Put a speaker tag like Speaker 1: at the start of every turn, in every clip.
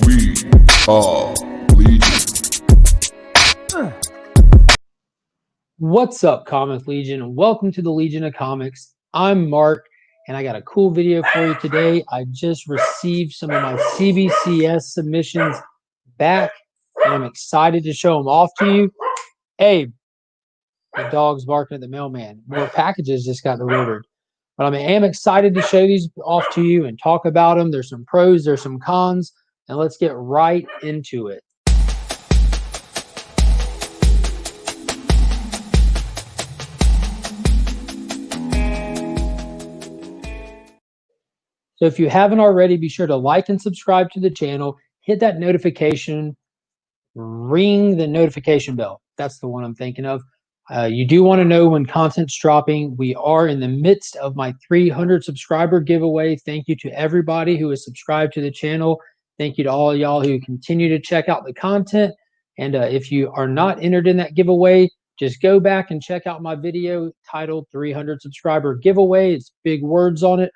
Speaker 1: We are Legion.
Speaker 2: What's up, Comic Legion, and welcome to the Legion of Comics. I'm Mark, and I got a cool video for you today. I just received some of my CBCS submissions back, and I'm excited to show them off to you. Hey, the dog's barking at the mailman. More packages just got delivered. But I am excited to show these off to you and talk about them. There's some pros, there's some cons, and let's get right into it. So if you haven't already, be sure to like and subscribe to the channel, hit that notification, ring the notification bell. That's the one I'm thinking of. You do want to know when content's dropping. We are in the midst of my 300 subscriber giveaway. Thank you to everybody who is subscribed to the channel. Thank you to all y'all who continue to check out the content. And if you are not entered in that giveaway, just go back and check out my video titled 300 subscriber giveaway. It's big words on it.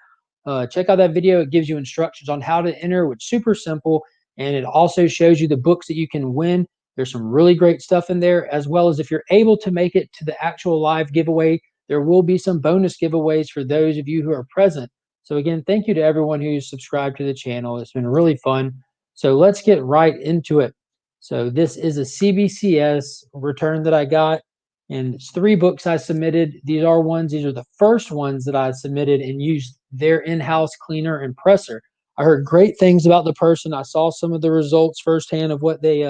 Speaker 2: Check out that video. It gives you instructions on how to enter, which is super simple. And it also shows you the books that you can win. There's some really great stuff in there, as well as if you're able to make it to the actual live giveaway, there will be some bonus giveaways for those of you who are present. So again, thank you to everyone who's subscribed to the channel. It's been really fun. So let's get right into it. So this is a CBCS return that I got, and it's 3 books I submitted. These are the first ones that I submitted and used their in-house cleaner and presser. I heard great things about the person. I saw some of the results firsthand of what they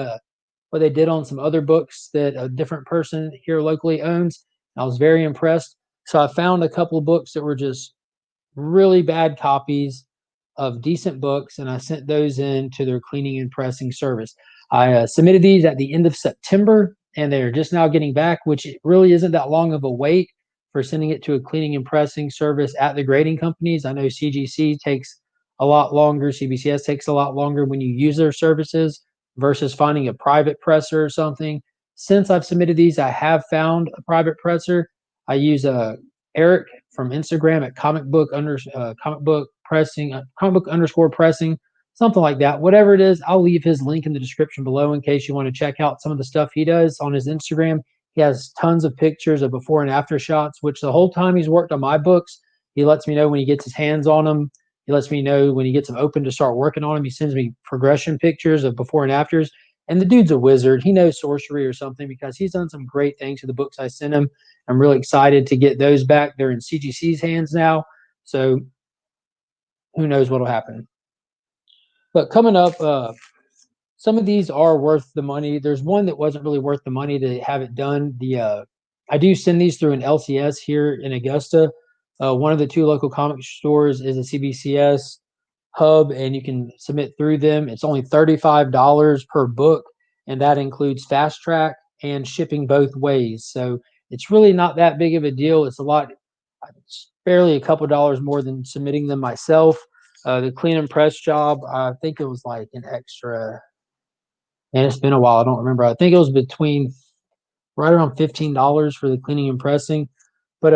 Speaker 2: did on some other books that a different person here locally owns. I was very impressed. So I found a couple of books that were just really bad copies of decent books, and I sent those in to their cleaning and pressing service. I submitted these at the end of September, and they're just now getting back, which really isn't that long of a wait for sending it to a cleaning and pressing service at the grading companies. I know CGC takes a lot longer, CBCS takes a lot longer when you use their services versus finding a private presser or something. Since I've submitted these, I have found a private presser. I use Eric from Instagram at comic book underscore pressing, something like that. Whatever it is, I'll leave his link in the description below in case you want to check out some of the stuff he does on his Instagram. He has tons of pictures of before and after shots, which the whole time he's worked on my books, he lets me know when he gets his hands on them. He lets me know when he gets them open to start working on them. He sends me progression pictures of before and afters. And the dude's a wizard. He knows sorcery or something because he's done some great things to the books I sent him. I'm really excited to get those back. They're in CGC's hands now. So who knows what will happen. But coming up, some of these are worth the money. There's one that wasn't really worth the money to have it done. I do send these through an LCS here in Augusta. One of the 2 local comic stores is a CBCS hub, and you can submit through them. It's only $35 per book, and that includes fast track and shipping both ways. So it's really not that big of a deal. It's barely a couple dollars more than submitting them myself. The clean and press job, I think it was like an extra, and it's been a while. I don't remember. I think it was between right around $15 for the cleaning and pressing. But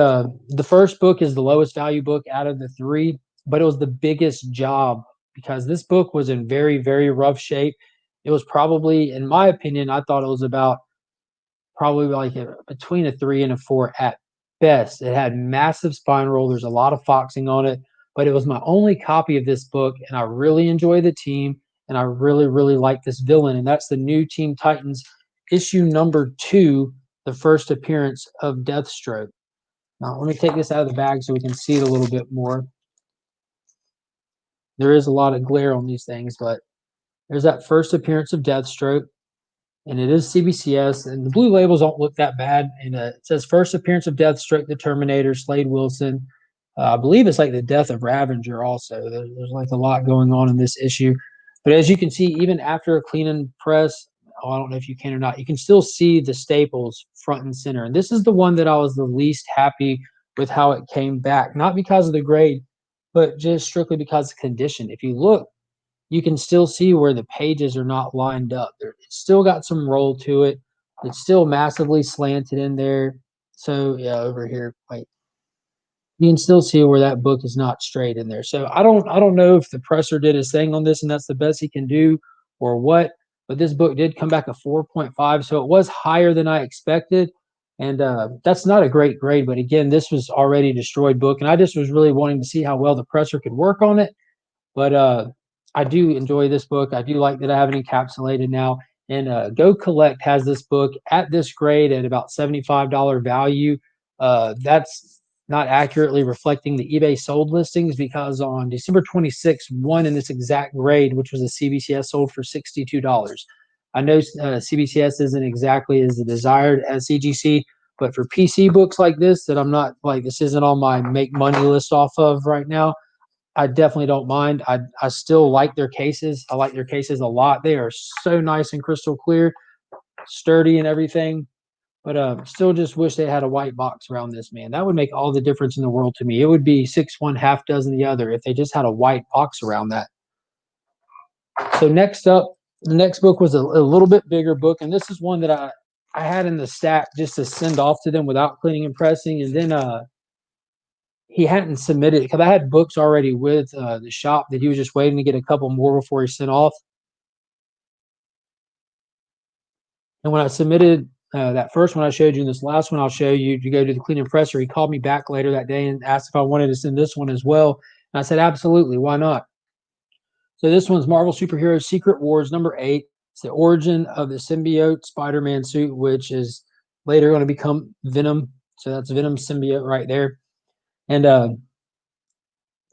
Speaker 2: the first book is the lowest value book out of the 3, but it was the biggest job because this book was in very, very rough shape. It was probably, in my opinion, I thought it was about probably like between a 3 and a 4 at best. It had massive spine roll. There's a lot of foxing on it, but it was my only copy of this book, and I really enjoy the team, and I really, really like this villain, and that's the new Teen Titans issue number 2, the first appearance of Deathstroke. Now, let me take this out of the bag so we can see it a little bit more. There is a lot of glare on these things, but there's that first appearance of Deathstroke, and it is CBCS, and the blue labels don't look that bad. And it says first appearance of Deathstroke, the Terminator, Slade Wilson. I believe it's like the death of Ravager also. There's like a lot going on in this issue. But as you can see, even after a clean and press, I don't know if you can or not, you can still see the staples front and center. And this is the one that I was the least happy with how it came back. Not because of the grade, but just strictly because of condition. If you look, you can still see where the pages are not lined up. It's still got some roll to it. It's still massively slanted in there. So yeah, over here, wait. You can still see where that book is not straight in there. So I don't know if the presser did his thing on this and that's the best he can do, or what, but this book did come back a 4.5, so it was higher than I expected. And that's not a great grade, but again, this was already a destroyed book, and I just was really wanting to see how well the presser could work on it. But I do enjoy this book. I do like that I have it encapsulated now. And Go Collect has this book at this grade at about $75 value. That's not accurately reflecting the eBay sold listings, because on December 26th, one in this exact grade, which was a CBCS, sold for $62. I know CBCS isn't exactly as desired as CGC, but for PC books like this, that I'm not like, this isn't on my make money list off of right now, I definitely don't mind. I still like their cases. I like their cases a lot. They are so nice and crystal clear, sturdy and everything. But still just wish they had a white box around this, man. That would make all the difference in the world to me. It would be 6 one, half dozen the other if they just had a white box around that. So next up, the next book was a little bit bigger book, and this is one that I had in the stack just to send off to them without cleaning and pressing, and then he hadn't submitted because I had books already with the shop that he was just waiting to get a couple more before he sent off. And when I submitted that first one I showed you, and this last one I'll show you, to go to the clean and presser, he called me back later that day and asked if I wanted to send this one as well. And I said, absolutely, why not? So this one's Marvel Superheroes Secret Wars #8. It's the origin of the symbiote Spider-Man suit, which is later going to become Venom. So that's Venom symbiote right there. And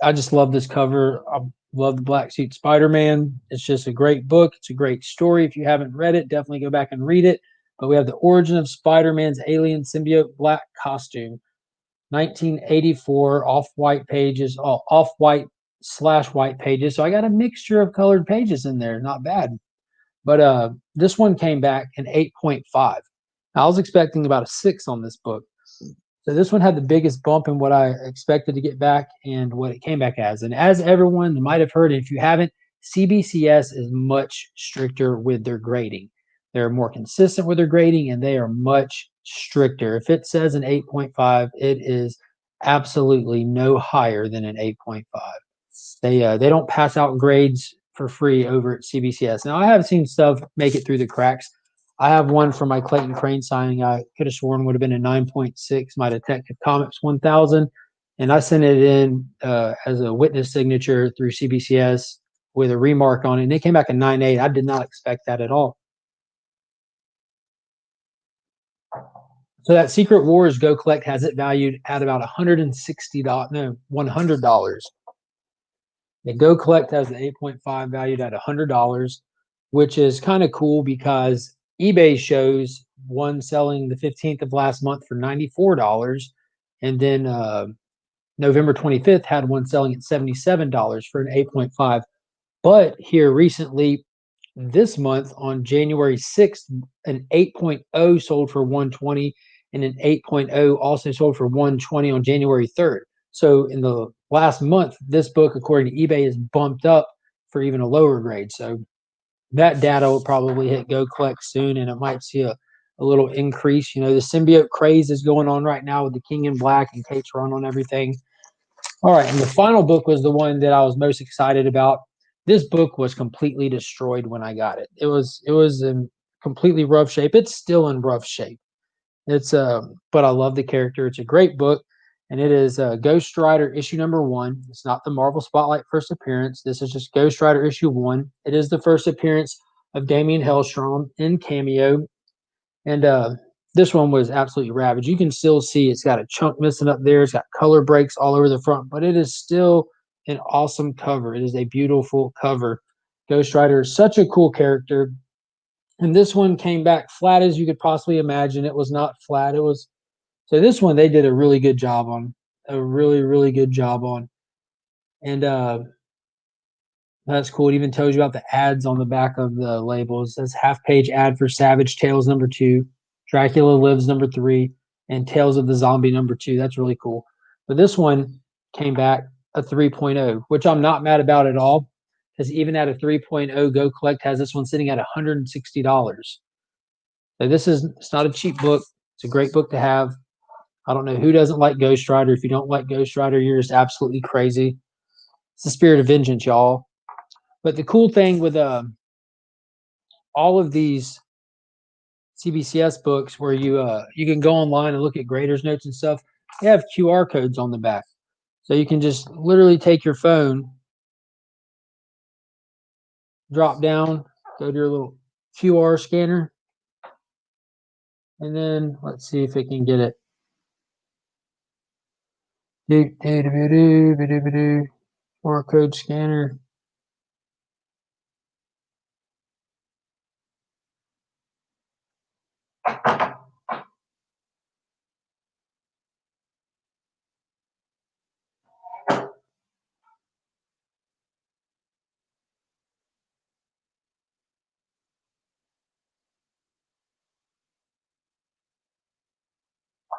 Speaker 2: I just love this cover. I love the black suit Spider-Man. It's just a great book. It's a great story. If you haven't read it, definitely go back and read it. But we have the origin of Spider-Man's alien symbiote black costume, 1984, off-white pages, off-white/white pages. So I got a mixture of colored pages in there. Not bad. But this one came back an 8.5. I was expecting about a 6 on this book. So this one had the biggest bump in what I expected to get back and what it came back as. And as everyone might have heard, if you haven't, CBCS is much stricter with their grading. They're more consistent with their grading, and they are much stricter. If it says an 8.5, it is absolutely no higher than an 8.5. They don't pass out grades for free over at CBCS. Now I have seen stuff make it through the cracks. I have one for my Clayton Crane signing. I could have sworn would have been a 9.6, my Detective Comics 1000. And I sent it in as a witness signature through CBCS with a remark on it. And it came back a 9.8. I did not expect that at all. So that Secret Wars Go Collect has it valued at about $160, no, $100. The Go Collect has the 8.5 valued at $100, which is kind of cool because eBay shows one selling the 15th of last month for $94, and then November 25th had one selling at $77 for an 8.5. But here recently, this month on January 6th, an 8.0 sold for 120, and an 8.0 also sold for 120 on January 3rd. So in the last month, this book, according to eBay, is bumped up for even a lower grade. So that data will probably hit Go Collect soon, and it might see a little increase. You know, the symbiote craze is going on right now with the King in Black and Kate's run on everything. All right, and the final book was the one that I was most excited about. This book was completely destroyed when I got it. It was in completely rough shape. It's still in rough shape. It's but I love the character. It's a great book, and it is Ghost Rider issue #1. It's not the Marvel Spotlight first appearance. This is just Ghost Rider issue 1. It is the first appearance of Damian Hellstrom in cameo, and this one was absolutely ravaged. You can still see it's got a chunk missing up there. It's got color breaks all over the front, but it is still an awesome cover. It is a beautiful cover. Ghost Rider is such a cool character. And this one came back flat as you could possibly imagine. It was not flat. It was, so this one they did a really good job on. A really, really good job on. And that's cool. It even tells you about the ads on the back of the label. It says half-page ad for Savage Tales #2, Dracula Lives #3, and Tales of the Zombie #2. That's really cool. But this one came back a 3.0, which I'm not mad about at all, because even at a 3.0, Go Collect has this one sitting at $160. So it's not a cheap book. It's a great book to have. I don't know who doesn't like Ghost Rider. If you don't like Ghost Rider, you're just absolutely crazy. It's the spirit of vengeance, y'all. But the cool thing with all of these CBCS books where you can go online and look at graders notes and stuff. They have QR codes on the back, so you can just literally take your phone, drop down, go to your little QR scanner, and then let's see if it can get it. QR code scanner.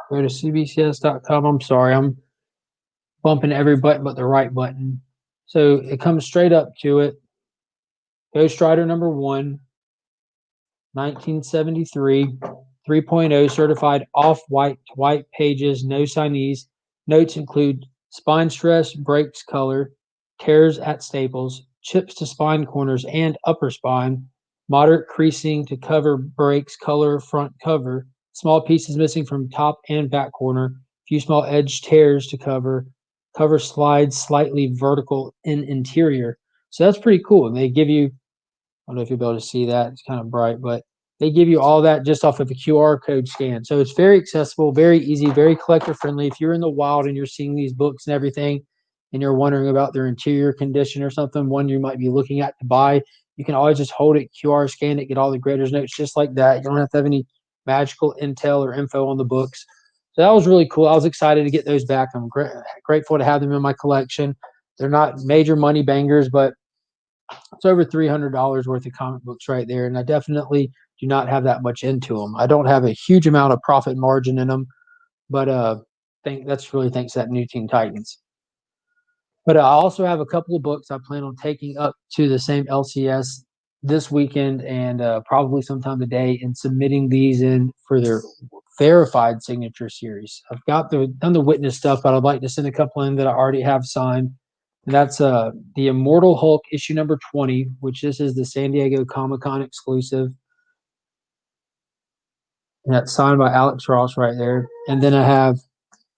Speaker 2: Go to cbcs.com. I'm sorry, I'm bumping every button but the right button. So it comes straight up to it. Ghost Rider #1, 1973, 3.0 certified off-white to white pages, no signees. Notes include spine stress, brakes color, tears at staples, chips to spine corners and upper spine, moderate creasing to cover brakes color front cover, small pieces missing from top and back corner, few small edge tears to cover slides slightly vertical in interior. So that's pretty cool. And they give you, I don't know if you'll be able to see that. It's kind of bright, but they give you all that just off of a QR code scan. So it's very accessible, very easy, very collector friendly. If you're in the wild and you're seeing these books and everything, and you're wondering about their interior condition or something, one you might be looking at to buy, you can always just hold it, QR scan it, get all the graders notes just like that. You don't have to have any magical intel or info on the books. So that was really cool. I was excited to get those back. I'm grateful to have them in my collection. They're not major money bangers, but it's over $300 worth of comic books right there, and I definitely do not have that much into them. I don't have a huge amount of profit margin in them, but think that's really thanks to that new Teen Titans. But I also have a couple of books I plan on taking up to the same LCS this weekend and probably sometime today, and submitting these in for their verified signature series. I've done the witness stuff, but I'd like to send a couple in that I already have signed. And that's the Immortal Hulk issue #20, which this is the San Diego Comic-Con exclusive. And that's signed by Alex Ross right there. And then I have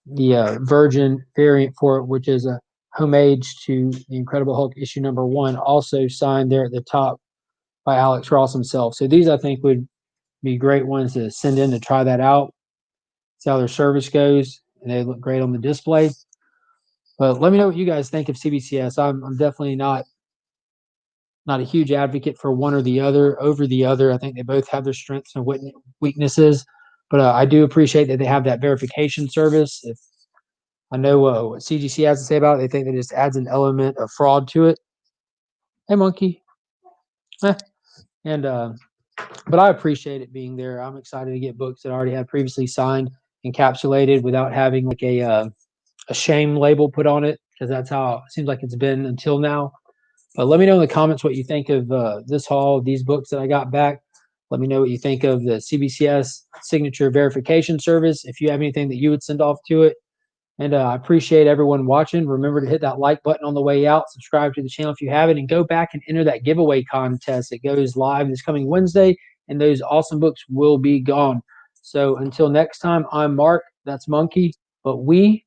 Speaker 2: the Virgin variant for it, which is a homage to the Incredible Hulk issue #1, also signed there at the top by Alex Ross himself. So these I think would be great ones to send in to try that out, see how their service goes, and they look great on the display. But let me know what you guys think of CBCS. I'm definitely not a huge advocate for one or the other over the other. I think they both have their strengths and weaknesses, but I do appreciate that they have that verification service. If I know what CGC has to say about it, they think that it just adds an element of fraud to it. Hey, monkey. And but I appreciate it being there. I'm excited to get books that I already had previously signed, encapsulated, without having like a shame label put on it, because that's how it seems like it's been until now. But let me know in the comments what you think of this haul, these books that I got back. Let me know what you think of the CBCS signature verification service. If you have anything that you would send off to it. And I appreciate everyone watching. Remember to hit that like button on the way out. Subscribe to the channel if you haven't, and go back and enter that giveaway contest. It goes live this coming Wednesday, and those awesome books will be gone. So until next time, I'm Mark. That's Monkey. But we